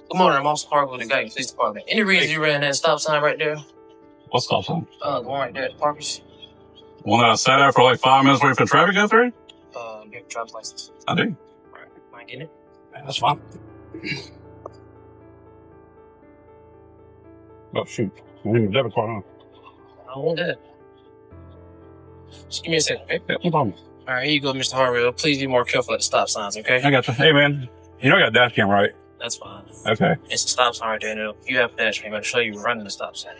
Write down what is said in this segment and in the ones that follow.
Good morning, I'm also Parker with the Guyton Police Department. Any reason you ran that stop sign right there? What stop sign? The one right there at Parker's. One that I sat there for like 5 minutes waiting for traffic after it? Your driver's license. I do. Right. Mind getting it? Yeah, that's fine. Oh, shoot. I need a debit card, huh? I don't want that. Just give me a second, okay? Yeah, no problem. All right, here you go, Mr. Harville. Please be more careful at the stop signs, okay? I got you. Hey, man. You know I got a dash cam, right? That's fine. Okay. It's a stop sign right there, and you have a dash cam. I'm going to show you running the stop sign.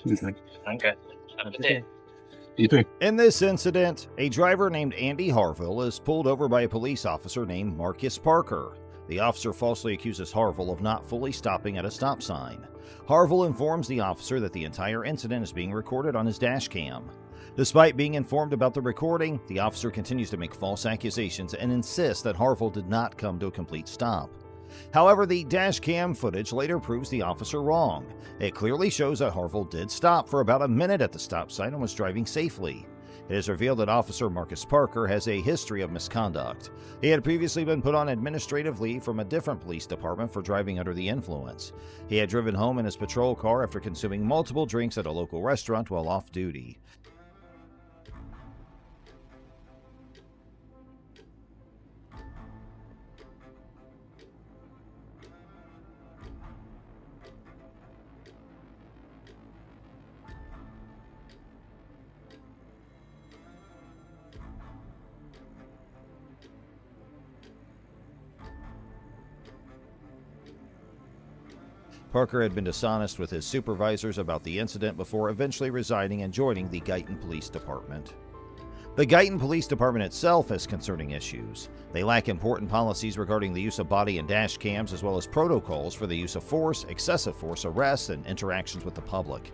Okay. Okay. Have a good day. You too. In this incident, a driver named Andy Harville is pulled over by a police officer named Marcus Parker. The officer falsely accuses Harville of not fully stopping at a stop sign. Harville informs the officer that the entire incident is being recorded on his dash cam. Despite being informed about the recording, the officer continues to make false accusations and insists that Harville did not come to a complete stop. However, the dash cam footage later proves the officer wrong. It clearly shows that Harville did stop for about a minute at the stop sign and was driving safely. It is revealed that Officer Marcus Parker has a history of misconduct. He had previously been put on administrative leave from a different police department for driving under the influence. He had driven home in his patrol car after consuming multiple drinks at a local restaurant while off duty. Parker had been dishonest with his supervisors about the incident before eventually resigning and joining the Guyton Police Department. The Guyton Police Department itself has concerning issues. They lack important policies regarding the use of body and dash cams, as well as protocols for the use of force, excessive force arrests, and interactions with the public.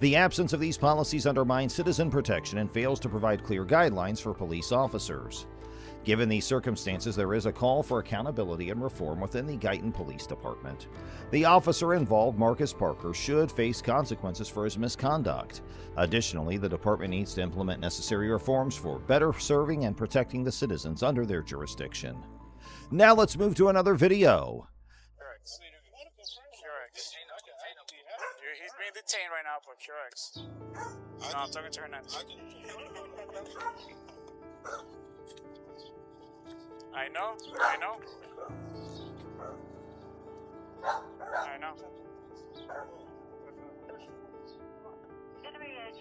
The absence of these policies undermines citizen protection and fails to provide clear guidelines for police officers. Given these circumstances, there is a call for accountability and reform within the Guyton Police Department. The officer involved, Marcus Parker, should face consequences for his misconduct. Additionally, the department needs to implement necessary reforms for better serving and protecting the citizens under their jurisdiction. Now let's move to another video. He's being detained right now for QX. No, I'm talking to Hernandez. I know.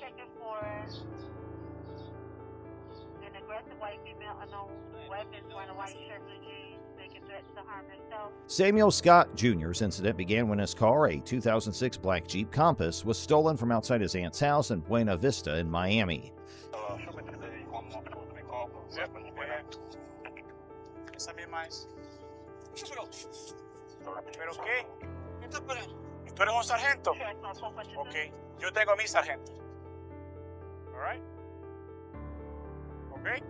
Checking for an aggressive white female, unknown weapons, wearing a white shirt, blue jeans, making threats to harm herself. Samuel Scott Jr.'s incident began when his car, a 2006 black Jeep Compass, was stolen from outside his aunt's house in Buena Vista in Miami. ¿Pero qué? ¿Tú eres un sargento? Ok, yo tengo a mi sargento. All right? Okay?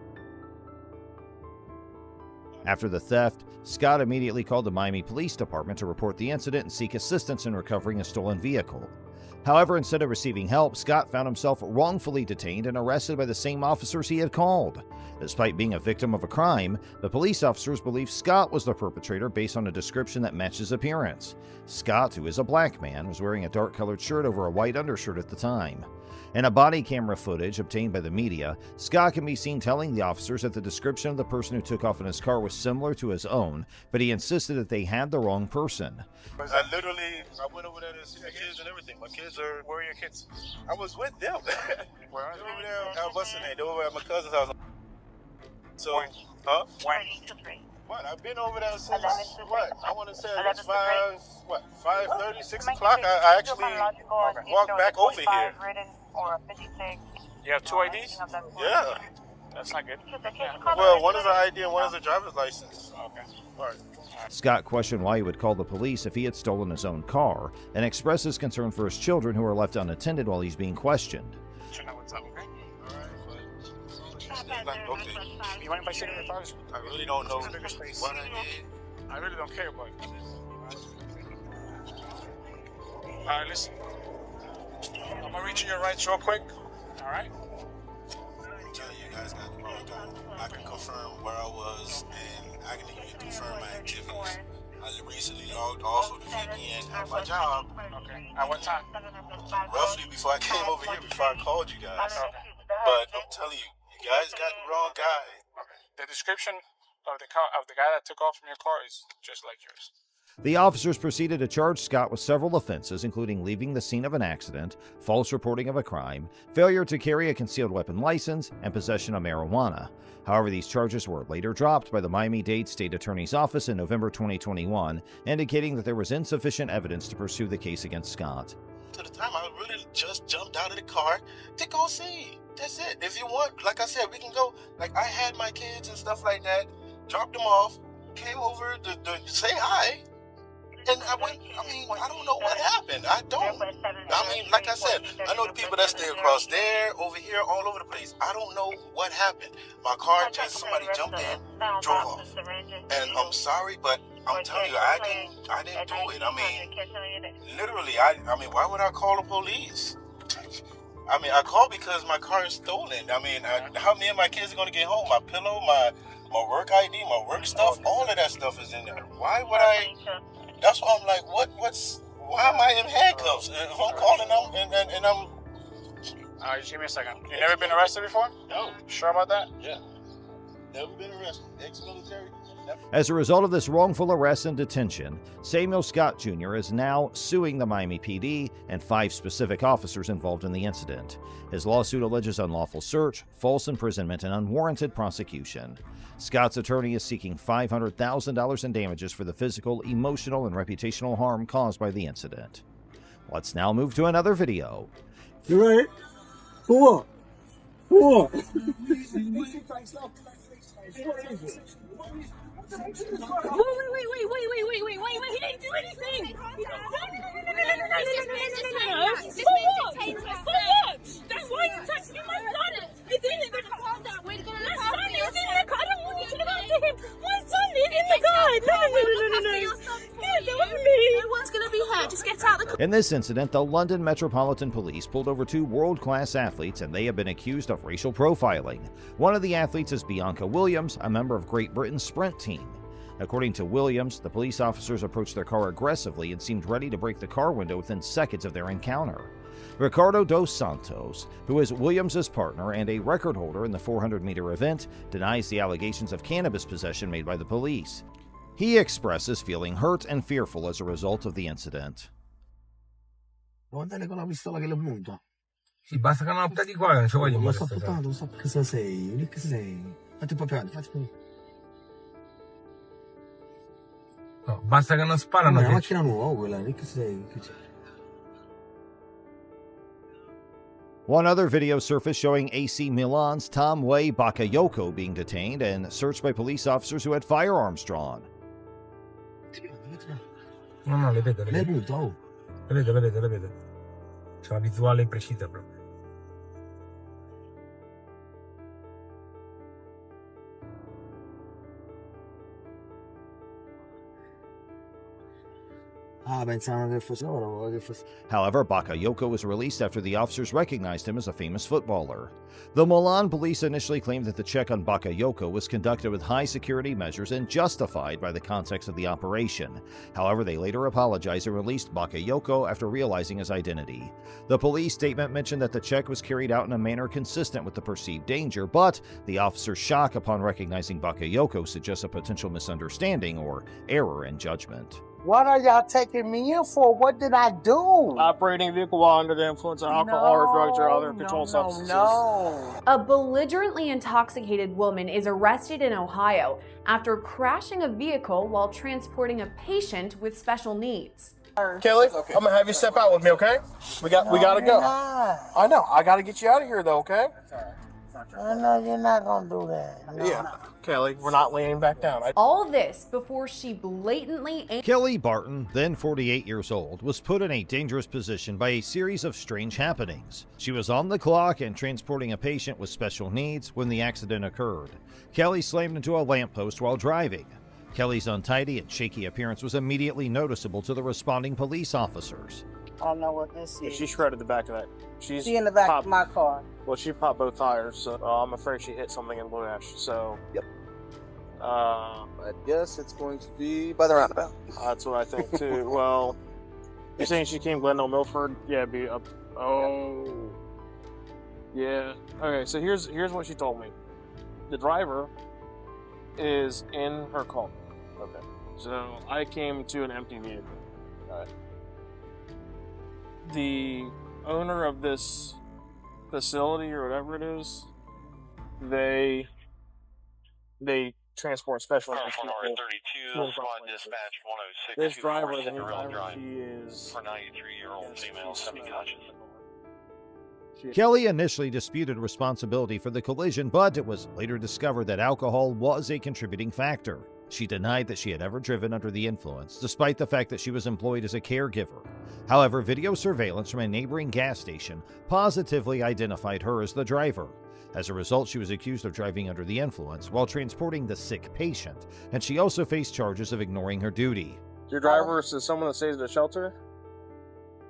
After the theft, Scott immediately called the Miami Police Department to report the incident and seek assistance in recovering a stolen vehicle. However, instead of receiving help, Scott found himself wrongfully detained and arrested by the same officers he had called. Despite being a victim of a crime, the police officers believe Scott was the perpetrator based on a description that matched his appearance. Scott, who is a black man, was wearing a dark-colored shirt over a white undershirt at the time. In a body camera footage obtained by the media, Scott can be seen telling the officers that the description of the person who took off in his car was similar to his own, but he insisted that they had the wrong person. I went over there to see the kids and everything. My kids are... Where are your kids? I was with them. Where are They were over there at what's the name? They were over at my cousin's house. So, When? huh? When? What? I've been over there since, 11 to what? I want to say it 11 was to 5:30, 6 o'clock. I actually walked back over here. You have two IDs? Yeah. That's not good. Well, one is an ID and one is a driver's license. Okay. Right. Scott questioned why he would call the police if he had stolen his own car, and expressed his concern for his children who were left unattended while he's being questioned. You know what's up, okay? Okay. You want to buy cigarette bars? I really don't know Bigger space. what I did. I really don't care, but... Alright, listen. I'm gonna read you your rights real quick. Alright? I'm telling you guys got the wrong. I can confirm where I was and I can even confirm my activities. I recently logged off for the weekend at my job. Okay. At what time? Roughly before I came over here, before I called you guys. But I'm telling you, you guys got the wrong guy. Okay. The description of the guy that took off from your car is just like yours. The officers proceeded to charge Scott with several offenses, including leaving the scene of an accident, false reporting of a crime, failure to carry a concealed weapon license, and possession of marijuana. However, these charges were later dropped by the Miami-Dade State Attorney's Office in November 2021, indicating that there was insufficient evidence to pursue the case against Scott. To the time, I really just jumped out of the car to go see. That's it. If you want, like I said, we can go. Like, I had my kids and stuff like that, dropped them off, came over to say hi. And I don't know what happened. I mean, like I said, I know the people that stay across there, over here, all over the place. I don't know what happened. My car somebody jumped in, drove off. And I'm sorry, but I'm telling you, I didn't do it. I mean, literally, I mean, why would I call the police? I mean, I called because my car is stolen. I mean, how me and my kids are going to get home? My pillow, my work ID, my work stuff, all of that stuff is in there. Why would I? That's why I'm like, why am I in handcuffs? If I'm calling them and I'm... All right, just give me a second. You never been arrested before? No. Sure about that? Yeah. Never been arrested. Ex-military. As a result of this wrongful arrest and detention, Samuel Scott Jr. is now suing the Miami PD and 5 specific officers involved in the incident. His lawsuit alleges unlawful search, false imprisonment, and unwarranted prosecution. Scott's attorney is seeking $500,000 in damages for the physical, emotional, and reputational harm caused by the incident. Let's now move to another video. You ready? Four. Four. Wait, he didn't do anything! Then why are you touching my son? He didn't! Calm down, we're gonna let him in the car. I don't want you to go to him! My son is in the car! No! Yeah, that was me! No one's gonna be hurt, just get out the car. In this incident, the London Metropolitan Police pulled over 2 world-class athletes, and they have been accused of racial profiling. One of the athletes is Bianca Williams, a member of Great Britain's sprint team. According to Williams, the police officers approached their car aggressively and seemed ready to break the car window within seconds of their encounter. Ricardo dos Santos, who is Williams' partner and a record holder in the 400-meter event, denies the allegations of cannabis possession made by the police. He expresses feeling hurt and fearful as a result of the incident. Guardale con la pistola che le punta. Sì, basta che non appuntati qua, non ci voglio Lo sto molestare. puntando, lo so cosa sei, lì che sei. Fatti papà, fatti. No, basta che non sparano. Una che- macchina nuova quella, lì che sei. Che c'è? One other video surfaced showing AC Milan's Tom Way Bakayoko being detained and searched by police officers who had firearms drawn. No, le vedo, le Lei vedo. punta, oh. Le vedo. C'è una visuale precisa proprio. Ah, pensavano che fosse loro, che fosse... However, Bakayoko was released after the officers recognized him as a famous footballer. The Milan police initially claimed that the check on Bakayoko was conducted with high security measures and justified by the context of the operation. However, they later apologized and released Bakayoko after realizing his identity. The police statement mentioned that the check was carried out in a manner consistent with the perceived danger, but the officer's shock upon recognizing Bakayoko suggests a potential misunderstanding or error in judgment. What are y'all taking me in for? What did I do? Operating a vehicle while under the influence of alcohol or drugs or other controlled substances. No. A belligerently intoxicated woman is arrested in Ohio after crashing a vehicle while transporting a patient with special needs. Kelly, I'm gonna have you step out with me, okay? We gotta go. I know. I gotta get you out of here though, okay? I know you're not gonna do that. No. Yeah. Kelly, we're not laying back down. All this before she blatantly Kelly Barton, then 48 years old, was put in a dangerous position by a series of strange happenings. She was on the clock and transporting a patient with special needs when the accident occurred. Kelly slammed into a lamppost while driving. Kelly's untidy and shaky appearance was immediately noticeable to the responding police officers. I don't know what this is. She shredded the back of that. She's She in the back popped, of my car. Well, she popped both tires, so I'm afraid she hit something in Blue Ash. So, yep. I guess it's going to be by the roundabout. That's what I think too. Well, you're saying she came Glendale Milford? Yeah, it'd be up. Oh, yeah. Okay, so here's what she told me. The driver is in her car. Okay. So I came to an empty vehicle. The owner of this facility or whatever it is, they transport special needs people. 32, squad dispatch 106. This driver is she is for 93-year-old female semi-conscious. Kelly initially disputed responsibility for the collision, but it was later discovered that alcohol was a contributing factor. She denied that she had ever driven under the influence, despite the fact that she was employed as a caregiver. However, video surveillance from a neighboring gas station positively identified her as the driver. As a result, she was accused of driving under the influence while transporting the sick patient, and she also faced charges of ignoring her duty. Your driver is someone that stays at a shelter?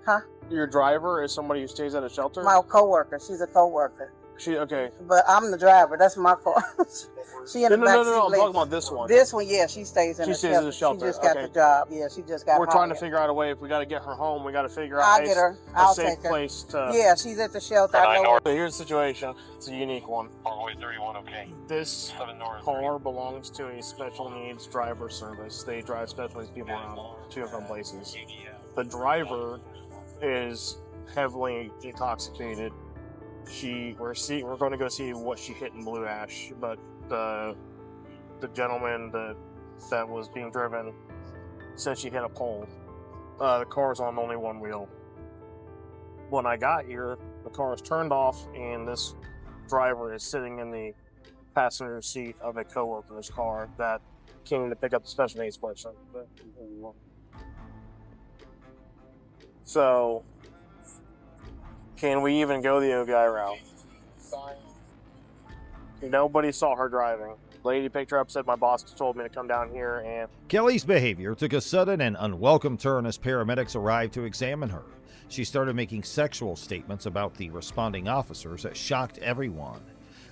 Huh? Your driver is somebody who stays at a shelter? My coworker. She's a coworker. Okay. But I'm the driver. That's my car. She in the back No, I'm talking about this one. This one, yeah, she stays in she the stays shelter. at a shelter. She just got the job. Yeah, she just got We're hired. trying to figure out a way. If we got to get her home, we got to figure out I'll get her. I'll a safe take her. place to... Yeah, she's at the shelter. I know. So here's the situation. It's a unique one. Parkway 31, okay. This car belongs to a special needs driver service. They drive special needs people around two different places. The driver is heavily intoxicated. We're going to go see what she hit in Blue Ash, but the gentleman that was being driven said she hit a pole. The car's on only one wheel. When I got here, the car is turned off, and this driver is sitting in the passenger seat of a coworker's car that came to pick up the special needs person. So, can we even go the OGI route? Nobody saw her driving. Lady picked her up, said my boss told me to come down here, and... Kelly's behavior took a sudden and unwelcome turn as paramedics arrived to examine her. She started making sexual statements about the responding officers that shocked everyone.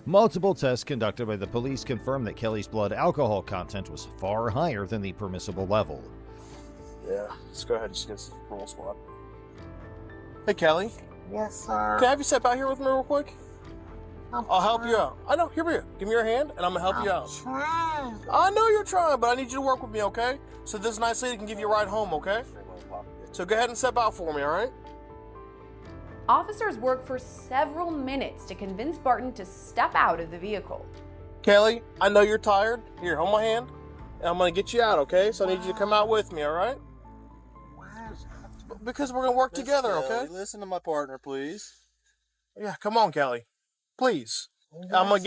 Multiple tests conducted by the police confirmed that Kelly's blood alcohol content was far higher than the permissible level. Yeah, let's go ahead and just get this roll squad. Hey, Kelly. Yes, sir. Can I have you step out here with me real quick? I'll help you out. I know. Here we go. Give me your hand, and I'm gonna help you out. Trying. I know you're trying, but I need you to work with me, okay? So this nice lady can give you a ride home, okay? So go ahead and step out for me, all right? Officers worked for several minutes to convince Barton to step out of the vehicle. Kelly, I know you're tired. Here, hold my hand, and I'm gonna get you out, okay? So I need you to come out with me, all right? Because we're gonna work together, okay? Listen to my partner, please. Yeah, come on, Kelly. Please. I'm gonna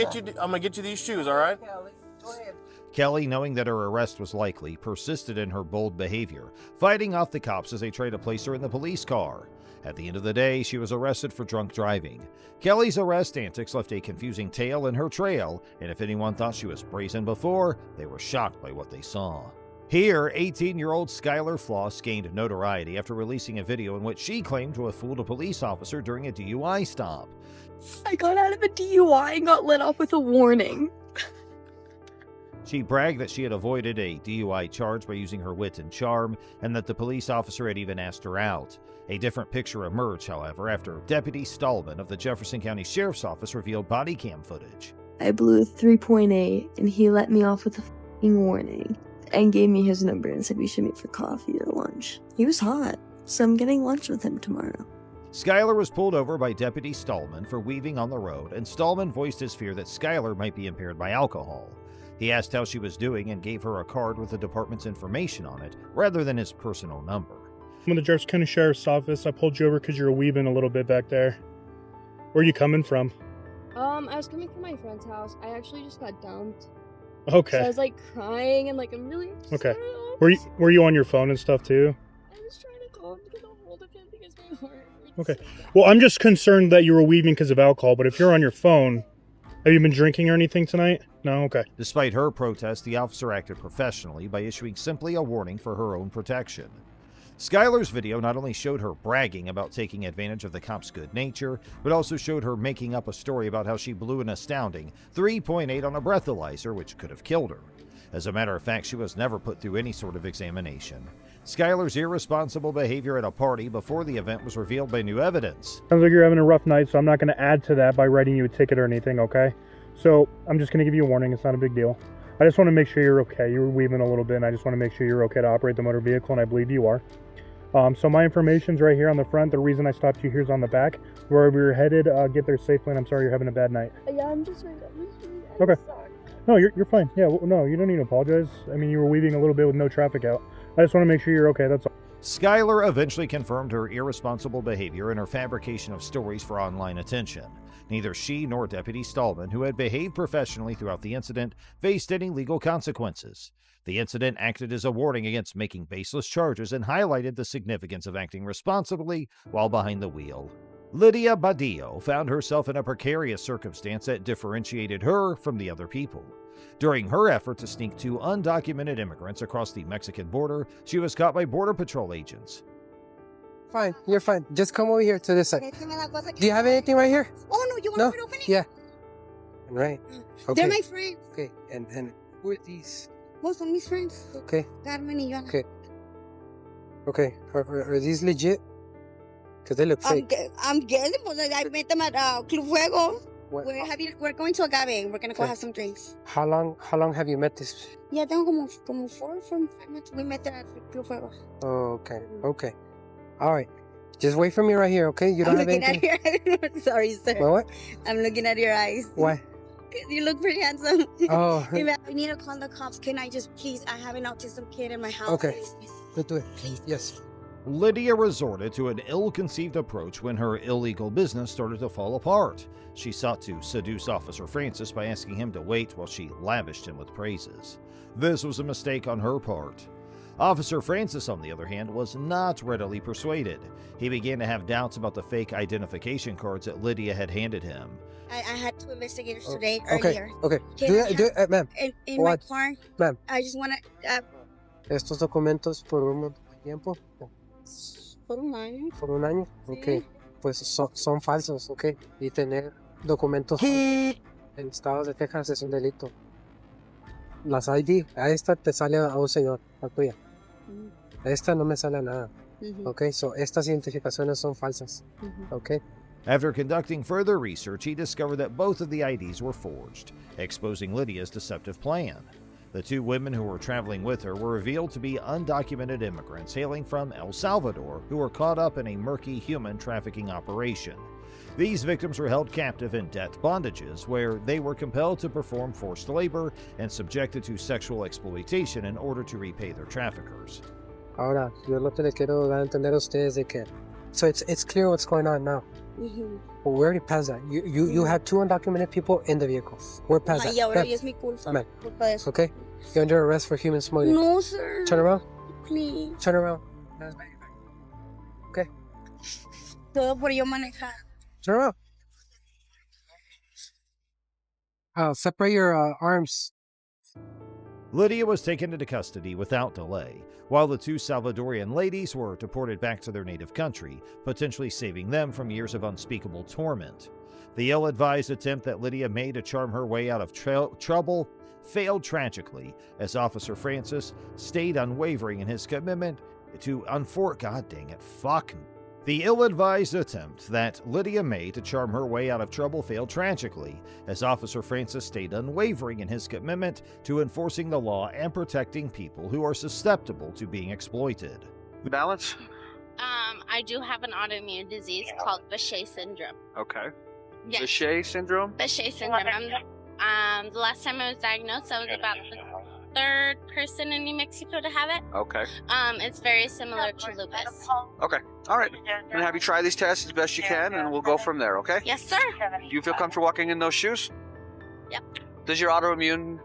get you these shoes, all right? Kelly, go ahead. Kelly, knowing that her arrest was likely, persisted in her bold behavior, fighting off the cops as they tried to place her in the police car. At the end of the day, she was arrested for drunk driving. Kelly's arrest antics left a confusing tale in her trail, and if anyone thought she was brazen before, they were shocked by what they saw. Here, 18-year-old Skylar Floss gained notoriety after releasing a video in which she claimed to have fooled a police officer during a DUI stop. I got out of a DUI and got let off with a warning. She bragged that she had avoided a DUI charge by using her wit and charm, and that the police officer had even asked her out. A different picture emerged, however, after Deputy Stallman of the Jefferson County Sheriff's Office revealed body cam footage. I blew a 3.8 and he let me off with a f***ing warning and gave me his number and said we should meet for coffee or lunch. He was hot, so I'm getting lunch with him tomorrow. Skylar was pulled over by Deputy Stallman for weaving on the road, and Stallman voiced his fear that Skylar might be impaired by alcohol. He asked how she was doing and gave her a card with the department's information on it, rather than his personal number. I'm in the Jefferson County Sheriff's Office. I pulled you over because you were weaving a little bit back there. Where are you coming from? I was coming from my friend's house. I actually just got dumped. Okay. So I was like crying and like I'm really upset. Okay. Were you on your phone and stuff too? I was trying to call him to get a hold of him because my heart hurts. Okay. Well, I'm just concerned that you were weaving because of alcohol, but if you're on your phone, have you been drinking or anything tonight? No? Okay. Despite her protest, the officer acted professionally by issuing simply a warning for her own protection. Skylar's video not only showed her bragging about taking advantage of the cops' good nature, but also showed her making up a story about how she blew an astounding 3.8 on a breathalyzer, which could have killed her. As a matter of fact, she was never put through any sort of examination. Skylar's irresponsible behavior at a party before the event was revealed by new evidence. Sounds like you're having a rough night, so I'm not going to add to that by writing you a ticket or anything, okay? So I'm just going to give you a warning. It's not a big deal. I just want to make sure you're okay. You were weaving a little bit, and I just want to make sure you're okay to operate the motor vehicle, and I believe you are. So my information's right here on the front. The reason I stopped you here is on the back. Wherever you're headed, get there safely, and I'm sorry you're having a bad night. Yeah, I'm just really Okay. sorry. No, you're fine. Yeah, well, no, you don't need to apologize. I mean, you were weaving a little bit with no traffic out. I just want to make sure you're okay, that's all. Skylar eventually confirmed her irresponsible behavior and her fabrication of stories for online attention. Neither she nor Deputy Stallman, who had behaved professionally throughout the incident, faced any legal consequences. The incident acted as a warning against making baseless charges and highlighted the significance of acting responsibly while behind the wheel. Lydia Badillo found herself in a precarious circumstance that differentiated her from the other people. During her effort to sneak 2 undocumented immigrants across the Mexican border, she was caught by Border Patrol agents. Fine, you're fine. Just come over here to this side. Do you have anything right here? Oh, no, you want me to open it? Yeah. Right. Okay. They're my friends. Okay, and who are these? Both son mis friends. Okay. Carmen y Joana. Okay. Okay, are these legit? Because they look fake. I'm guessing, but I met them at Club Fuego. We're going to Agave. We're going to go have some drinks. How long have you met this? Yeah, tengo como 4 or 5 minutes. We met at Club Fuego. Oh, okay. All right. Just wait for me right here, okay? You don't have anything? I'm looking at your Sorry, sir. What? I'm looking at your eyes. Why? You look pretty handsome. Oh. I need to call the cops. Can I just, please, I have an autism kid in my house. Okay. Please. Let's do it. Please. Yes. Lydia resorted to an ill-conceived approach when her illegal business started to fall apart. She sought to seduce Officer Francis by asking him to wait while she lavished him with praises. This was a mistake on her part. Officer Francis, on the other hand, was not readily persuaded. He began to have doubts about the fake identification cards that Lydia had handed him. I had 2 investigators today, Okay. earlier. Okay. Can Do it, ma'am. In my car, Ma'am. I just want to... Estos documentos por un tiempo. Por un año. Por un año. Ok. Pues son falsos, ok. Y tener documentos en estados de Texas es un delito. Las ID, a esta te sale a un señor, a tuya. A esta no me sale nada. Ok, so estas identificaciones son falsas. Ok. After conducting further research, he discovered that both of the IDs were forged, exposing Lydia's deceptive plan. The 2 women who were traveling with her were revealed to be undocumented immigrants hailing from El Salvador who were caught up in a murky human trafficking operation. These victims were held captive in debt bondages, where they were compelled to perform forced labor and subjected to sexual exploitation in order to repay their traffickers. Ahora, yo lo que le quiero dar a entender a ustedes de que... So it's clear what's going on now. Well, we already passed that. You had 2 undocumented people in the vehicle. We're past that. Y ahora es mi culpa. Ma'am. Culpa de eso. Okay? You're under arrest for human smuggling. No, sir. Turn around. Please. Turn around. Okay. Todo por yo manejar. Turn around. Separate your arms. Lydia was taken into custody without delay, while the 2 Salvadorian ladies were deported back to their native country, potentially saving them from years of unspeakable torment. The ill-advised attempt that Lydia made to charm her way out of trouble failed tragically, as Officer Francis stayed unwavering in his commitment to The ill-advised attempt that Lydia made to charm her way out of trouble failed tragically, as Officer Francis stayed unwavering in his commitment to enforcing the law and protecting people who are susceptible to being exploited. Balance? I do have an autoimmune disease called Behçet syndrome. Okay. Yes. Behçet syndrome? Behçet syndrome. The last time I was diagnosed, I was about the 3rd person in New Mexico to have it. Okay. It's very similar to lupus. Okay. All right. I'm going to have you try these tests as best you can, and we'll go from there, okay? Yes, sir. Do you feel comfortable walking in those shoes? Yep. Does your autoimmune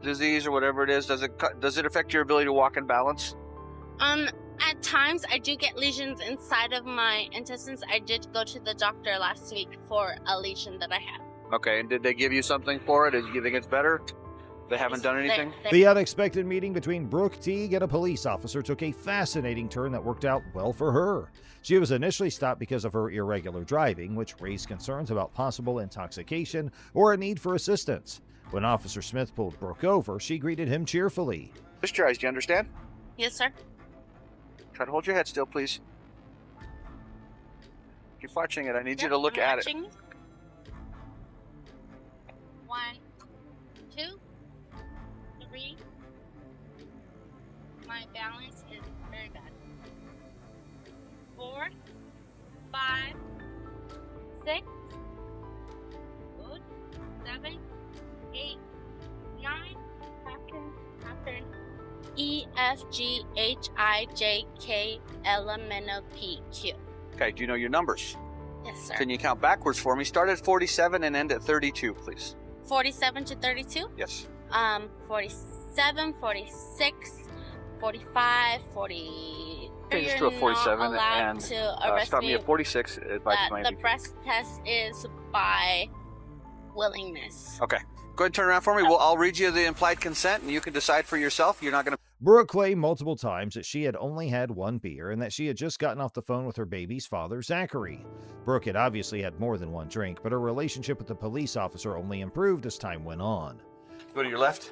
disease or whatever it is, does it affect your ability to walk and balance? At times, I do get lesions inside of my intestines. I did go to the doctor last week for a lesion that I had. Okay, and did they give you something for it? Do you think it's better? They haven't done anything? The unexpected meeting between Brooke Teague and a police officer took a fascinating turn that worked out well for her. She was initially stopped because of her irregular driving, which raised concerns about possible intoxication or a need for assistance. When Officer Smith pulled Brooke over, she greeted him cheerfully. Twist your eyes, do you understand? Yes, sir. Try to hold your head still, please. Keep watching it. I need you to look I'm at watching. it. 1, 2, 3. My balance is very bad. 4, 5, 6. Good. 7, 8, 9. Pattern. E, F, G, H, I, J, K, L, M, N, O, P, Q. Okay, do you know your numbers? Yes, sir. Can you count backwards for me? Start at 47 and end at 32, please. 47 to 32? Yes. 47, 46, 45, 40. Okay, just do a 47 and stop me me at 46. The breast test is by willingness. Okay. Go ahead and turn around for me. I'll read you the implied consent, and you can decide for yourself. You're not going to... Brooke claimed multiple times that she had only had one beer and that she had just gotten off the phone with her baby's father, Zachary. Brooke had obviously had more than one drink, but her relationship with the police officer only improved as time went on. Go to your left.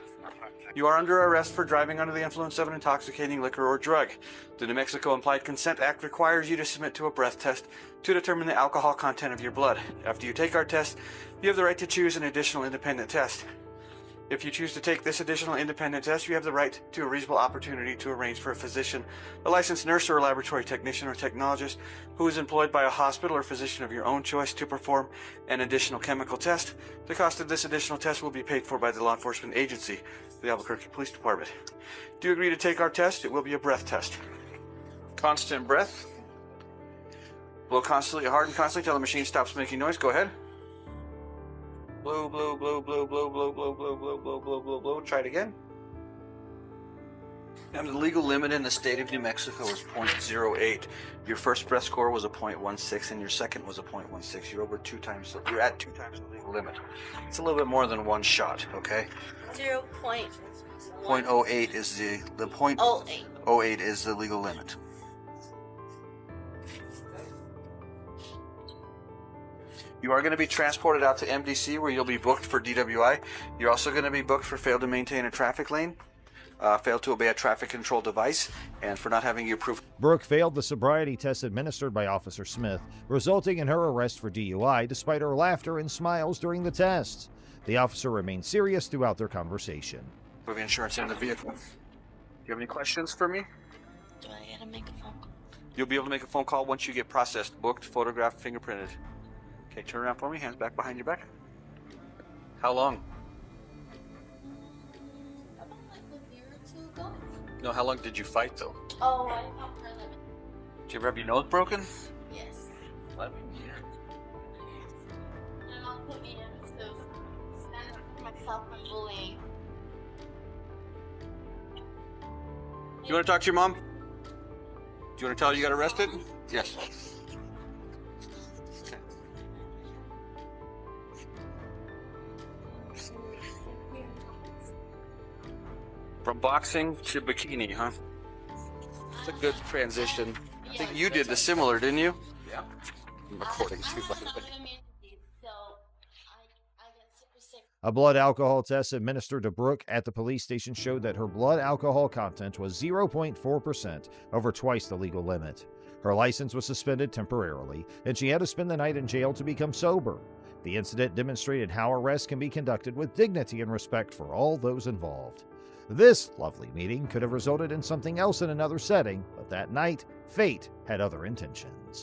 You are under arrest for driving under the influence of an intoxicating liquor or drug. The New Mexico Implied Consent Act requires you to submit to a breath test to determine the alcohol content of your blood. After you take our test, you have the right to choose an additional independent test. If you choose to take this additional independent test, you have the right to a reasonable opportunity to arrange for a physician, a licensed nurse or a laboratory technician or technologist who is employed by a hospital or physician of your own choice to perform an additional chemical test. The cost of this additional test will be paid for by the law enforcement agency, the Albuquerque Police Department. Do you agree to take our test? It will be a breath test. Constant breath. Blow constantly, hard and constantly till the machine stops making noise. Go ahead. Blow, blow, blow, blow, blow, blow, blow, blow, blow, blow, blow, blow, blow. Try it again. And the legal limit in the state of New Mexico is 0.08. Your first breath score was a 0.16, and your second was a 0.16. You're over 2 times. You're at 2 times the legal limit. It's a little bit more than one shot. Okay. 0.08 is the 0.08 is the legal limit. You are going to be transported out to MDC where you'll be booked for DWI. You're also going to be booked for failed to maintain a traffic lane, failed to obey a traffic control device, and for not having your proof. Brooke failed the sobriety test administered by Officer Smith, resulting in her arrest for DUI despite her laughter and smiles during the test. The officer remained serious throughout their conversation. Of insurance in the vehicle. Do you have any questions for me? Do I gotta make a phone call? You'll be able to make a phone call once you get processed, booked, photographed, fingerprinted. Okay, turn around for me. Hands back behind your back. How long? About like a year or 2 ago. No, how long did you fight though? Oh, I fought for 11. Did you ever have your nose broken? Yes. 11 years. My mom put me in to stand up for myself from bullying. Do you want to talk to your mom? Do you want to tell her you got arrested? Yes. From boxing to bikini, huh? It's a good transition. I think you did the similar, didn't you? Yeah. I'm recording too, by the way. A blood alcohol test administered to Brooke at the police station showed that her blood alcohol content was 0.4%, over twice the legal limit. Her license was suspended temporarily, and she had to spend the night in jail to become sober. The incident demonstrated how arrests can be conducted with dignity and respect for all those involved. This lovely meeting could have resulted in something else in another setting, but that night, fate had other intentions.